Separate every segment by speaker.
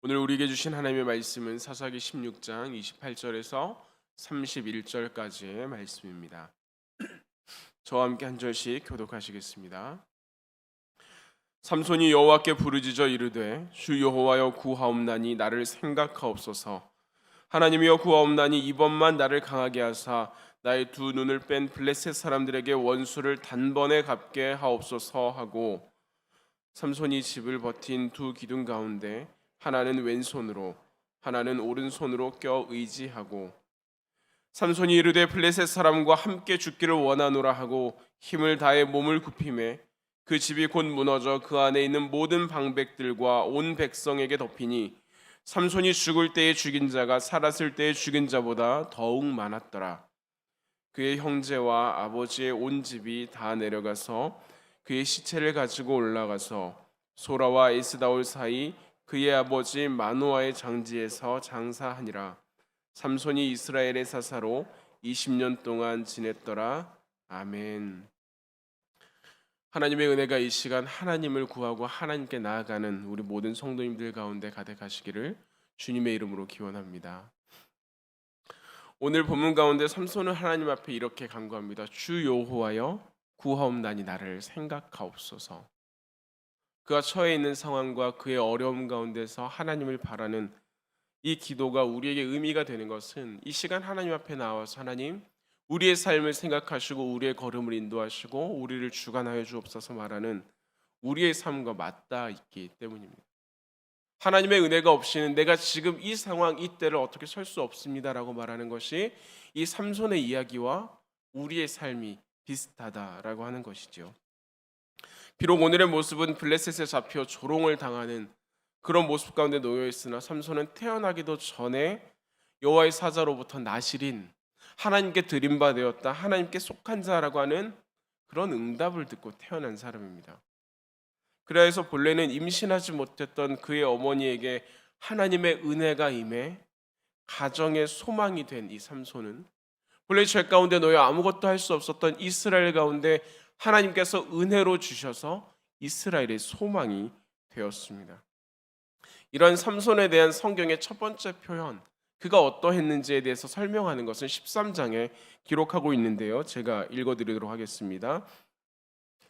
Speaker 1: 오늘 우리에게 주신 하나님의 말씀은 사사기 16장 28절에서 31절까지의 말씀입니다. 저와 함께 한 절씩 교독하시겠습니다. 삼손이 여호와께 부르짖어 이르되 주 여호와여 구하옵나니 나를 생각하옵소서. 하나님이여 구하옵나니 이번만 나를 강하게 하사 나의 두 눈을 뺀 블레셋 사람들에게 원수를 단번에 갚게 하옵소서 하고, 삼손이 집을 버틴 두 기둥 가운데 하나는 왼손으로 하나는 오른손으로 껴 의지하고, 삼손이 이르되 블레셋 사람과 함께 죽기를 원하노라 하고 힘을 다해 몸을 굽히매 그 집이 곧 무너져 그 안에 있는 모든 방백들과 온 백성에게 덮이니 삼손이 죽을 때에 죽인 자가 살았을 때에 죽인 자보다 더욱 많았더라. 그의 형제와 아버지의 온 집이 다 내려가서 그의 시체를 가지고 올라가서 소라와 에스다올 사이 그의 아버지 마노아의 장지에서 장사하니라. 삼손이 이스라엘의 사사로 20년 동안 지냈더라. 아멘. 하나님의 은혜가 이 시간 하나님을 구하고 하나님께 나아가는 우리 모든 성도님들 가운데 가득하시기를 주님의 이름으로 기원합니다. 오늘 본문 가운데 삼손은 하나님 앞에 이렇게 간구합니다. 주 여호와여 구하옵나니 나를 생각하옵소서. 그가 처해 있는 상황과 그의 어려움 가운데서 하나님을 바라는 이 기도가 우리에게 의미가 되는 것은 이 시간 하나님 앞에 나와서 하나님, 우리의 삶을 생각하시고 우리의 걸음을 인도하시고 우리를 주관하여 주옵소서 말하는 우리의 삶과 맞닿아 있기 때문입니다. 하나님의 은혜가 없이는 내가 지금 이 상황 이때를 어떻게 설 수 없습니다라고 말하는 것이 이 삼손의 이야기와 우리의 삶이 비슷하다라고 하는 것이죠. 비록 오늘의 모습은 블레셋에 잡혀 조롱을 당하는 그런 모습 가운데 놓여 있으나 삼손은 태어나기도 전에 여호와의 사자로부터 나실인 하나님께 드림받았다, 하나님께 속한 자라고 하는 그런 응답을 듣고 태어난 사람입니다. 그래서 본래는 임신하지 못했던 그의 어머니에게 하나님의 은혜가 임해 가정의 소망이 된 이 삼손은 본래 죄 가운데 놓여 아무것도 할 수 없었던 이스라엘 가운데 하나님께서 은혜로 주셔서 이스라엘의 소망이 되었습니다. 이런 삼손에 대한 성경의 첫 번째 표현, 그가 어떠했는지에 대해서 설명하는 것은 13장에 기록하고 있는데요. 제가 읽어드리도록 하겠습니다.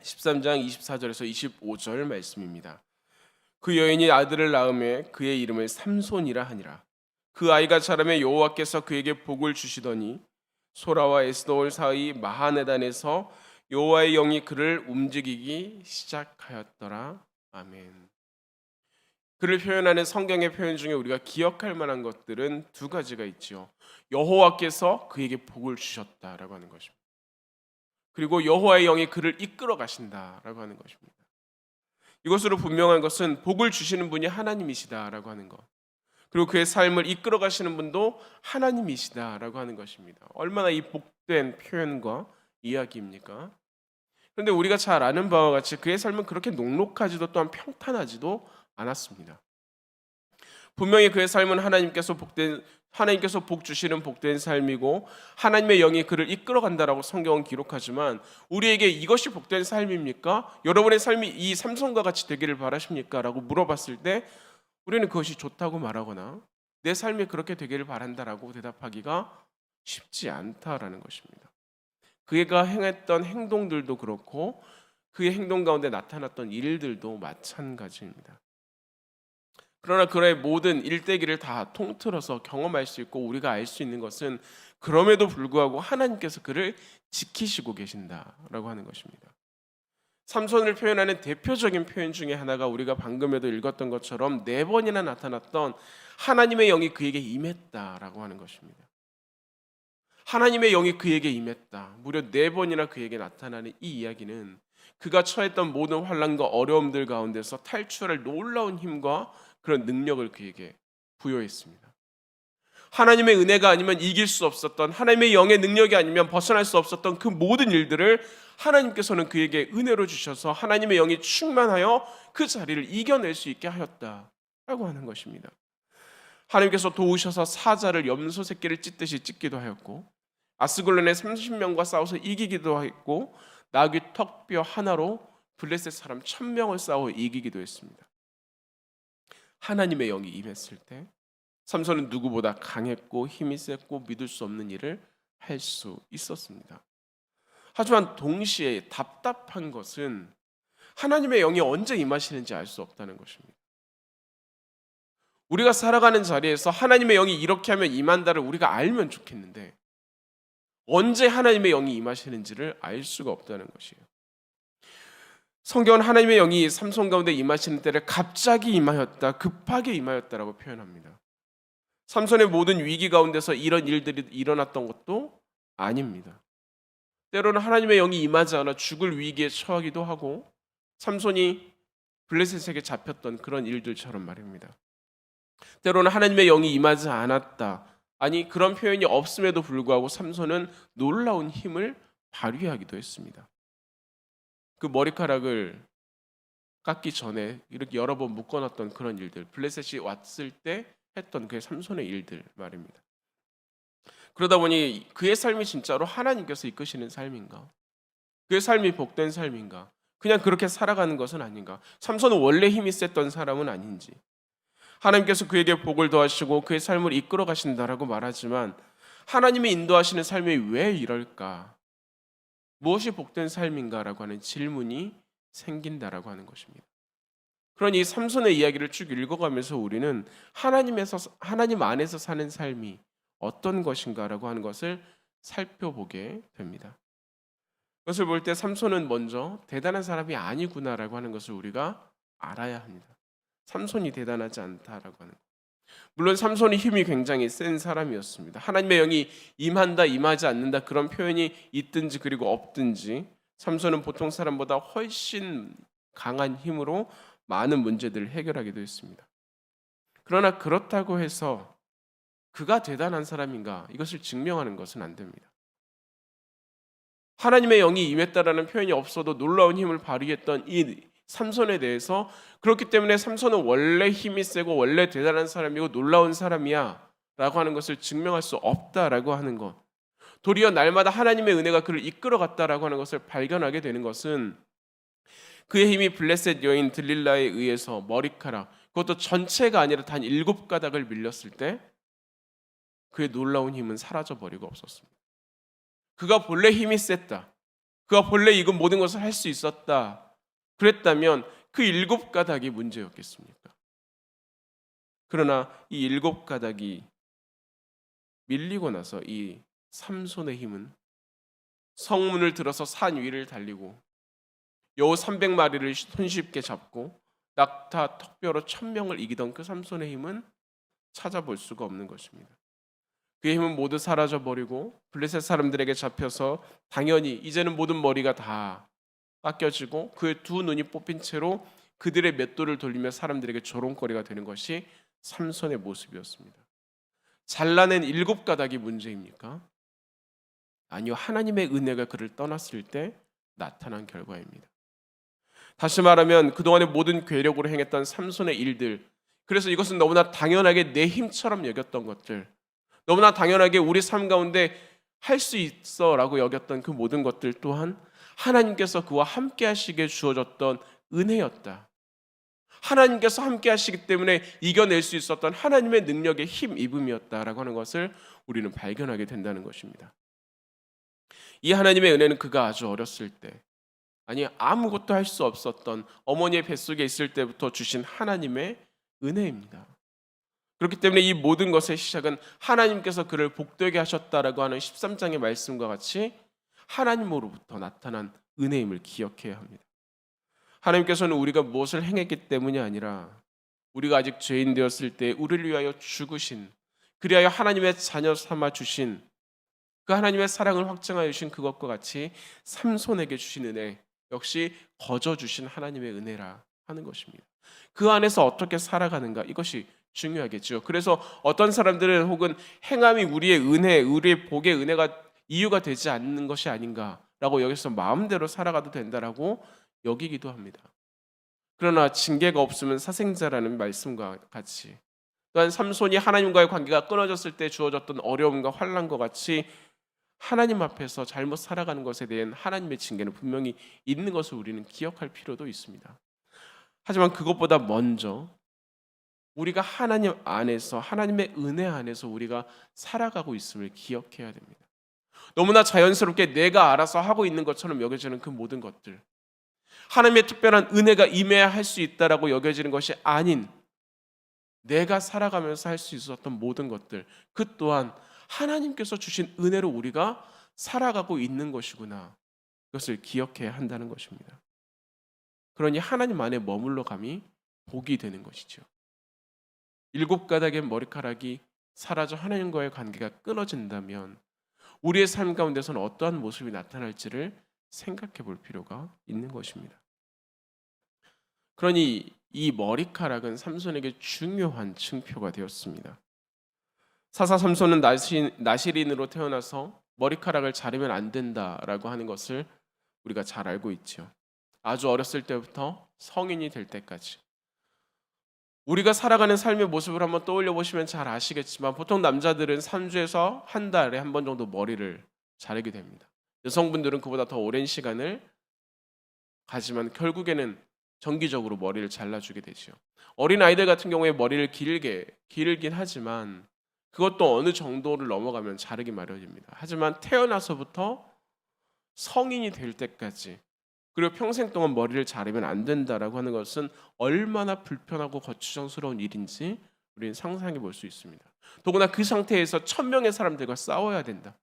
Speaker 1: 13장 24절에서 25절 말씀입니다. 그 여인이 아들을 낳음에 그의 이름을 삼손이라 하니라. 그 아이가 자라매 여호와께서 그에게 복을 주시더니 소라와 에스더올 사이 마하네단에서 여호와의 영이 그를 움직이기 시작하였더라. 아멘. 그를 표현하는 성경의 표현 중에 우리가 기억할 만한 것들은 두 가지가 있죠. 여호와께서 그에게 복을 주셨다라고 하는 것입니다. 그리고 여호와의 영이 그를 이끌어 가신다라고 하는 것입니다. 이것으로 분명한 것은 복을 주시는 분이 하나님이시다라고 하는 것, 그리고 그의 삶을 이끌어 가시는 분도 하나님이시다라고 하는 것입니다. 얼마나 이 복된 표현과 이야기입니까? 그런데 우리가 잘 아는 바와 같이 그의 삶은 그렇게 녹록하지도 또한 평탄하지도 않았습니다. 분명히 그의 삶은 하나님께서 복 주시는 복된 삶이고 하나님의 영이 그를 이끌어간다라고 성경은 기록하지만, 우리에게 이것이 복된 삶입니까? 여러분의 삶이 이 삼손과 같이 되기를 바라십니까? 라고 물어봤을 때 우리는 그것이 좋다고 말하거나 내 삶이 그렇게 되기를 바란다라고 대답하기가 쉽지 않다라는 것입니다. 그가 행했던 행동들도 그렇고 그의 행동 가운데 나타났던 일들도 마찬가지입니다. 그러나 그의 모든 일대기를 다 통틀어서 경험할 수 있고 우리가 알 수 있는 것은 그럼에도 불구하고 하나님께서 그를 지키시고 계신다라고 하는 것입니다. 삼손을 표현하는 대표적인 표현 중에 하나가 우리가 방금에도 읽었던 것처럼 4번이나 나타났던 하나님의 영이 그에게 임했다라고 하는 것입니다. 하나님의 영이 그에게 임했다, 무려 4번이나 그에게 나타나는 이 이야기는 그가 처했던 모든 환난과 어려움들 가운데서 탈출할 놀라운 힘과 그런 능력을 그에게 부여했습니다. 하나님의 은혜가 아니면 이길 수 없었던, 하나님의 영의 능력이 아니면 벗어날 수 없었던 그 모든 일들을 하나님께서는 그에게 은혜로 주셔서 하나님의 영이 충만하여 그 자리를 이겨낼 수 있게 하였다라고 하는 것입니다. 하나님께서 도우셔서 사자를 염소 새끼를 찢듯이 찢기도 하였고, 아스글론의 30명과 싸워서 이기기도 했고, 나귀 턱뼈 하나로 블레셋 사람 1000명을 싸워 이기기도 했습니다. 하나님의 영이 임했을 때 삼손은 누구보다 강했고 힘이 셌고 믿을 수 없는 일을 할 수 있었습니다. 하지만 동시에 답답한 것은 하나님의 영이 언제 임하시는지 알 수 없다는 것입니다. 우리가 살아가는 자리에서 하나님의 영이 이렇게 하면 임한다를 우리가 알면 좋겠는데 언제 하나님의 영이 임하시는지를 알 수가 없다는 것이에요. 성경은 하나님의 영이 삼손 가운데 임하시는 때를 갑자기 임하였다, 급하게 임하였다라고 표현합니다. 삼손의 모든 위기 가운데서 이런 일들이 일어났던 것도 아닙니다. 때로는 하나님의 영이 임하지 않아 죽을 위기에 처하기도 하고 삼손이 블레셋에게 잡혔던 그런 일들처럼 말입니다. 때로는 하나님의 영이 임하지 않았다, 아니 그런 표현이 없음에도 불구하고 삼손은 놀라운 힘을 발휘하기도 했습니다. 그 머리카락을 깎기 전에 이렇게 여러 번 묶어놨던 그런 일들, 블레셋이 왔을 때 했던 그의 삼손의 일들 말입니다. 그러다 보니 그의 삶이 진짜로 하나님께서 이끄시는 삶인가? 그의 삶이 복된 삶인가? 그냥 그렇게 살아가는 것은 아닌가? 삼손은 원래 힘이 셌던 사람은 아닌지, 하나님께서 그에게 복을 더하시고 그의 삶을 이끌어 가신다라고 말하지만 하나님이 인도하시는 삶이 왜 이럴까? 무엇이 복된 삶인가라고 하는 질문이 생긴다라고 하는 것입니다. 그러니 이 삼손의 이야기를 쭉 읽어가면서 우리는 하나님 안에서 사는 삶이 어떤 것인가라고 하는 것을 살펴보게 됩니다. 그것을 볼 때 삼손은 먼저 대단한 사람이 아니구나라고 하는 것을 우리가 알아야 합니다. 삼손이 대단하지 않다라고 하는 것. 물론 삼손이 힘이 굉장히 센 사람이었습니다. 하나님의 영이 임한다, 임하지 않는다 그런 표현이 있든지 그리고 없든지 삼손은 보통 사람보다 훨씬 강한 힘으로 많은 문제들을 해결하기도 했습니다. 그러나 그렇다고 해서 그가 대단한 사람인가 이것을 증명하는 것은 안 됩니다. 하나님의 영이 임했다라는 표현이 없어도 놀라운 힘을 발휘했던 이 삼손에 대해서 그렇기 때문에 삼손은 원래 힘이 세고 원래 대단한 사람이고 놀라운 사람이야 라고 하는 것을 증명할 수 없다라고 하는 것, 도리어 날마다 하나님의 은혜가 그를 이끌어갔다라고 하는 것을 발견하게 되는 것은 그의 힘이 블레셋 여인 들릴라에 의해서 머리카락, 그것도 전체가 아니라 단 7가닥을 밀렸을 때 그의 놀라운 힘은 사라져버리고 없었습니다. 그가 본래 힘이 셌다, 그가 본래 이건 모든 것을 할 수 있었다 그랬다면 그 7가닥이 문제였겠습니까? 그러나 이 7가닥이 밀리고 나서 이 삼손의 힘은 성문을 들어서 산 위를 달리고 여우 300마리를 손쉽게 잡고 낙타 턱뼈로 1000명을 이기던 그 삼손의 힘은 찾아볼 수가 없는 것입니다. 그의 힘은 모두 사라져버리고 블레셋 사람들에게 잡혀서 당연히 이제는 모든 머리가 다 깎여지고 그의 두 눈이 뽑힌 채로 그들의 맷돌을 돌리며 사람들에게 조롱거리가 되는 것이 삼손의 모습이었습니다. 잘라낸 7가닥이 문제입니까? 아니요, 하나님의 은혜가 그를 떠났을 때 나타난 결과입니다. 다시 말하면 그동안의 모든 괴력으로 행했던 삼손의 일들, 그래서 이것은 너무나 당연하게 내 힘처럼 여겼던 것들, 너무나 당연하게 우리 삶 가운데 할 수 있어 라고 여겼던 그 모든 것들 또한 하나님께서 그와 함께 하시기에 주어졌던 은혜였다. 하나님께서 함께 하시기 때문에 이겨낼 수 있었던 하나님의 능력의 힘입음이었다라고 하는 것을 우리는 발견하게 된다는 것입니다. 이 하나님의 은혜는 그가 아주 어렸을 때, 아니 아무것도 할 수 없었던 어머니의 뱃속에 있을 때부터 주신 하나님의 은혜입니다. 그렇기 때문에 이 모든 것의 시작은 하나님께서 그를 복되게 하셨다라고 하는 13장의 말씀과 같이 하나님으로부터 나타난 은혜임을 기억해야 합니다. 하나님께서는 우리가 무엇을 행했기 때문이 아니라 우리가 아직 죄인 되었을 때 우리를 위하여 죽으신, 그리하여 하나님의 자녀 삼아 주신 그 하나님의 사랑을 확증하여 주신 그것과 같이 삼손에게 주신 은혜 역시 거저 주신 하나님의 은혜라 하는 것입니다. 그 안에서 어떻게 살아가는가, 이것이 중요하겠죠. 그래서 어떤 사람들은 혹은 행함이 우리의 은혜, 우리의 복의 은혜가 이유가 되지 않는 것이 아닌가라고 여기서 마음대로 살아가도 된다라고 여기기도 합니다. 그러나 징계가 없으면 사생자라는 말씀과 같이, 또한 삼손이 하나님과의 관계가 끊어졌을 때 주어졌던 어려움과 환난과 같이 하나님 앞에서 잘못 살아가는 것에 대한 하나님의 징계는 분명히 있는 것을 우리는 기억할 필요도 있습니다. 하지만 그것보다 먼저 우리가 하나님 안에서, 하나님의 은혜 안에서 우리가 살아가고 있음을 기억해야 됩니다. 너무나 자연스럽게 내가 알아서 하고 있는 것처럼 여겨지는 그 모든 것들, 하나님의 특별한 은혜가 임해야 할 수 있다라고 여겨지는 것이 아닌 내가 살아가면서 할 수 있었던 모든 것들, 그 또한 하나님께서 주신 은혜로 우리가 살아가고 있는 것이구나. 그것을 기억해야 한다는 것입니다. 그러니 하나님 안에 머물러 감이 복이 되는 것이죠. 일곱 가닥의 머리카락이 사라져 하나님과의 관계가 끊어진다면 우리의 삶 가운데서는 어떠한 모습이 나타날지를 생각해 볼 필요가 있는 것입니다. 그러니 이 머리카락은 삼손에게 중요한 징표가 되었습니다. 사사 삼손은 나실인으로 태어나서 머리카락을 자르면 안 된다라고 하는 것을 우리가 잘 알고 있죠. 아주 어렸을 때부터 성인이 될 때까지 우리가 살아가는 삶의 모습을 한번 떠올려 보시면 잘 아시겠지만 보통 남자들은 3주에서 한 달에 한 번 정도 머리를 자르게 됩니다. 여성분들은 그보다 더 오랜 시간을 가지만 결국에는 정기적으로 머리를 잘라주게 되죠. 어린 아이들 같은 경우에 머리를 기르긴 하지만 그것도 어느 정도를 넘어가면 자르기 마련입니다. 하지만 태어나서부터 성인이 될 때까지, 그리고 평생 동안 머리를 자르면 안 된다라고 하는 것은 얼마나 불편하고 거추장스러운 일인지 우리는 상상해 볼 수 있습니다. 더구나 그 상태에서 1000명의 사람들과 싸워야 된다.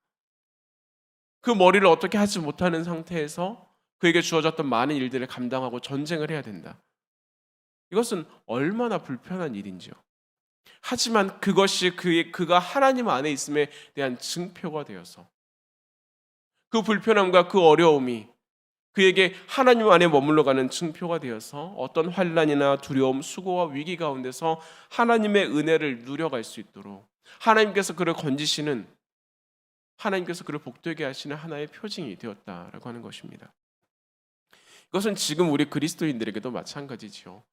Speaker 1: 그 머리를 어떻게 하지 못하는 상태에서 그에게 주어졌던 많은 일들을 감당하고 전쟁을 해야 된다. 이것은 얼마나 불편한 일인지요. 하지만 그것이 그가 하나님 안에 있음에 대한 증표가 되어서 그 불편함과 그 어려움이 그에게 하나님 안에 머물러가는 증표가 되어서 어떤 환난이나 두려움, 수고와 위기 가운데서 하나님의 은혜를 누려갈 수 있도록 하나님께서 그를 건지시는, 하나님께서 그를 복되게 하시는 하나의 표징이 되었다라고 하는 것입니다. 이것은 지금 우리 그리스도인들에게도 마찬가지죠.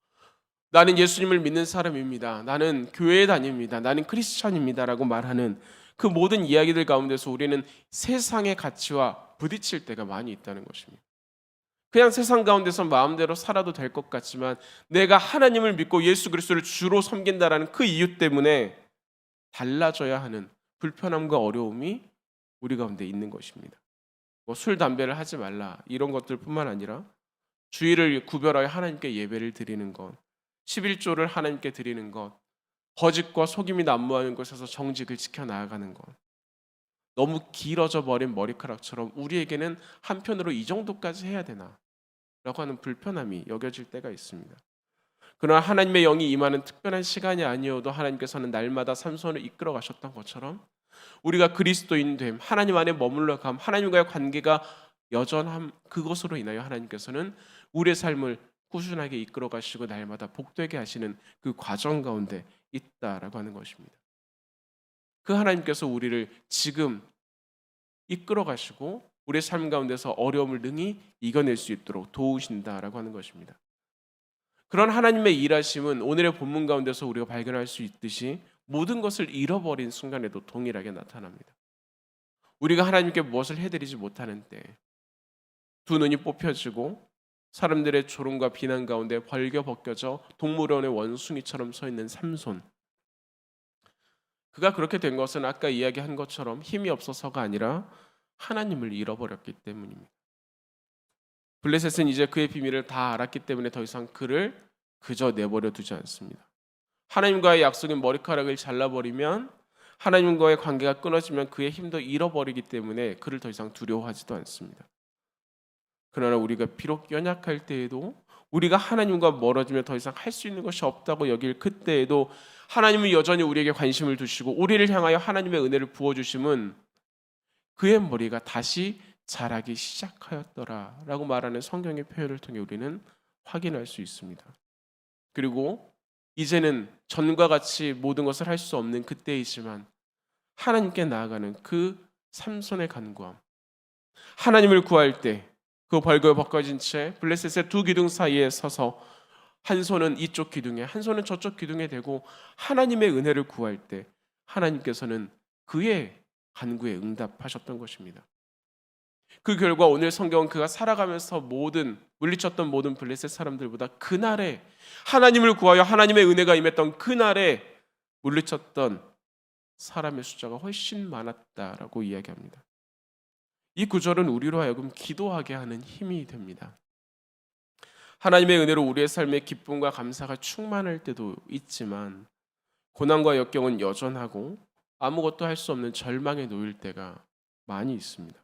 Speaker 1: 나는 예수님을 믿는 사람입니다. 나는 교회에 다닙니다. 나는 크리스찬입니다. 라고 말하는 그 모든 이야기들 가운데서 우리는 세상의 가치와 부딪힐 때가 많이 있다는 것입니다. 그냥 세상 가운데서 마음대로 살아도 될 것 같지만 내가 하나님을 믿고 예수 그리스도를 주로 섬긴다라는 그 이유 때문에 달라져야 하는 불편함과 어려움이 우리 가운데 있는 것입니다. 뭐 술, 담배를 하지 말라 이런 것들뿐만 아니라 주일을 구별하여 하나님께 예배를 드리는 것, 11조를 하나님께 드리는 것, 거짓과 속임이 난무하는 곳에서 정직을 지켜나가는 것, 너무 길어져 버린 머리카락처럼 우리에게는 한편으로 이 정도까지 해야 되나 라고 하는 불편함이 여겨질 때가 있습니다. 그러나 하나님의 영이 임하는 특별한 시간이 아니어도 하나님께서는 날마다 삼손을 이끌어 가셨던 것처럼 우리가 그리스도인 됨, 하나님 안에 머물러 감, 하나님과의 관계가 여전함, 그것으로 인하여 하나님께서는 우리의 삶을 꾸준하게 이끌어 가시고 날마다 복되게 하시는 그 과정 가운데 있다라고 하는 것입니다. 그 하나님께서 우리를 지금 이끌어 가시고 우리의 삶 가운데서 어려움을 능히 이겨낼 수 있도록 도우신다라고 하는 것입니다. 그런 하나님의 일하심은 오늘의 본문 가운데서 우리가 발견할 수 있듯이 모든 것을 잃어버린 순간에도 동일하게 나타납니다. 우리가 하나님께 무엇을 해드리지 못하는 때, 두 눈이 뽑혀지고 사람들의 조롱과 비난 가운데 벌겨벗겨져 동물원의 원숭이처럼 서 있는 삼손, 그가 그렇게 된 것은 아까 이야기한 것처럼 힘이 없어서가 아니라 하나님을 잃어버렸기 때문입니다. 블레셋은 이제 그의 비밀을 다 알았기 때문에 더 이상 그를 그저 내버려 두지 않습니다. 하나님과의 약속인 머리카락을 잘라버리면, 하나님과의 관계가 끊어지면 그의 힘도 잃어버리기 때문에 그를 더 이상 두려워하지도 않습니다. 그러나 우리가 비록 연약할 때에도, 우리가 하나님과 멀어지며 더 이상 할 수 있는 것이 없다고 여길 그때에도 하나님은 여전히 우리에게 관심을 두시고 우리를 향하여 하나님의 은혜를 부어주심은 그의 머리가 다시 자라기 시작하였더라라고 말하는 성경의 표현을 통해 우리는 확인할 수 있습니다. 그리고 이제는 전과 같이 모든 것을 할 수 없는 그때이지만 하나님께 나아가는 그 삼손의 간구함, 하나님을 구할 때 그 벌거벗겨진 채 블레셋의 두 기둥 사이에 서서 한 손은 이쪽 기둥에, 한 손은 저쪽 기둥에 대고 하나님의 은혜를 구할 때 하나님께서는 그의 간구에 응답하셨던 것입니다. 그 결과 오늘 성경은 그가 살아가면서 물리쳤던 모든 블레셋 사람들보다 그날에 하나님을 구하여 하나님의 은혜가 임했던 그날에 물리쳤던 사람의 숫자가 훨씬 많았다라고 이야기합니다. 이 구절은 우리로 하여금 기도하게 하는 힘이 됩니다. 하나님의 은혜로 우리의 삶에 기쁨과 감사가 충만할 때도 있지만 고난과 역경은 여전하고 아무것도 할 수 없는 절망에 놓일 때가 많이 있습니다.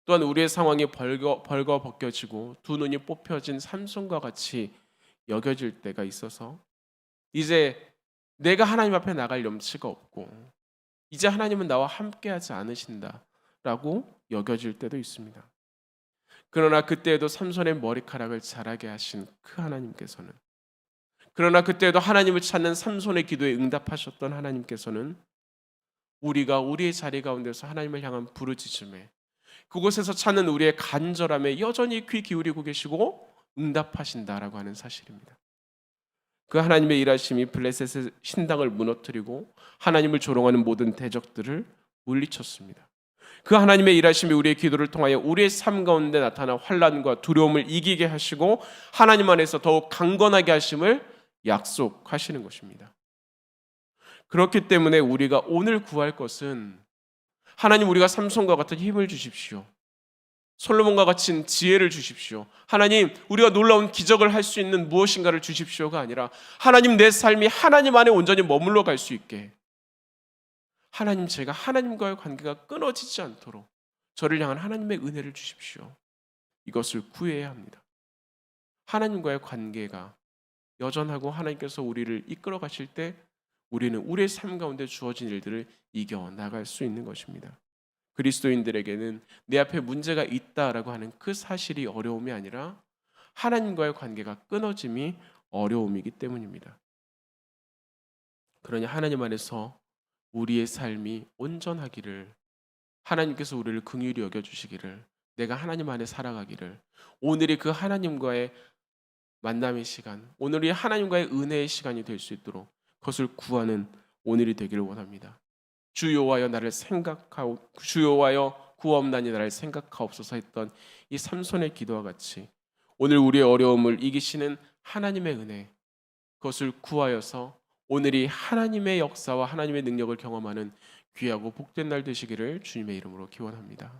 Speaker 1: 또한 우리의 상황이 벌거벗겨지고 두 눈이 뽑혀진 삼손과 같이 여겨질 때가 있어서 이제 내가 하나님 앞에 나갈 염치가 없고 이제 하나님은 나와 함께하지 않으신다라고 여겨질 때도 있습니다. 그러나 그때에도 삼손의 머리카락을 자라게 하신 그 하나님께서는, 그러나 그때에도 하나님을 찾는 삼손의 기도에 응답하셨던 하나님께서는 우리가 우리의 자리 가운데서 하나님을 향한 부르짖음에, 그곳에서 찾는 우리의 간절함에 여전히 귀 기울이고 계시고 응답하신다라고 하는 사실입니다. 그 하나님의 일하심이 블레셋의 신당을 무너뜨리고 하나님을 조롱하는 모든 대적들을 물리쳤습니다. 그 하나님의 일하심이 우리의 기도를 통하여 우리의 삶 가운데 나타난 환난과 두려움을 이기게 하시고 하나님 안에서 더욱 강건하게 하심을 약속하시는 것입니다. 그렇기 때문에 우리가 오늘 구할 것은 하나님, 우리가 삼손과 같은 힘을 주십시오. 솔로몬과 같은 지혜를 주십시오. 하나님, 우리가 놀라운 기적을 할 수 있는 무엇인가를 주십시오가 아니라 하나님, 내 삶이 하나님 안에 온전히 머물러 갈 수 있게, 하나님, 제가 하나님과의 관계가 끊어지지 않도록 저를 향한 하나님의 은혜를 주십시오. 이것을 구해야 합니다. 하나님과의 관계가 여전하고 하나님께서 우리를 이끌어 가실 때 우리는 우리의 삶 가운데 주어진 일들을 이겨나갈 수 있는 것입니다. 그리스도인들에게는 내 앞에 문제가 있다라고 하는 그 사실이 어려움이 아니라 하나님과의 관계가 끊어짐이 어려움이기 때문입니다. 그러니 하나님 안에서 우리의 삶이 온전하기를, 하나님께서 우리를 긍휼히 여겨주시기를, 내가 하나님 안에 살아가기를, 오늘이 그 하나님과의 만남의 시간, 오늘이 하나님과의 은혜의 시간이 될 수 있도록 그것을 구하는 오늘이 되기를 원합니다. 주 여호와여 구하옵나니 나를 생각하옵소서 했던 이 삼손의 기도와 같이 오늘 우리의 어려움을 이기시는 하나님의 은혜, 그것을 구하여서 오늘이 하나님의 역사와 하나님의 능력을 경험하는 귀하고 복된 날 되시기를 주님의 이름으로 기원합니다.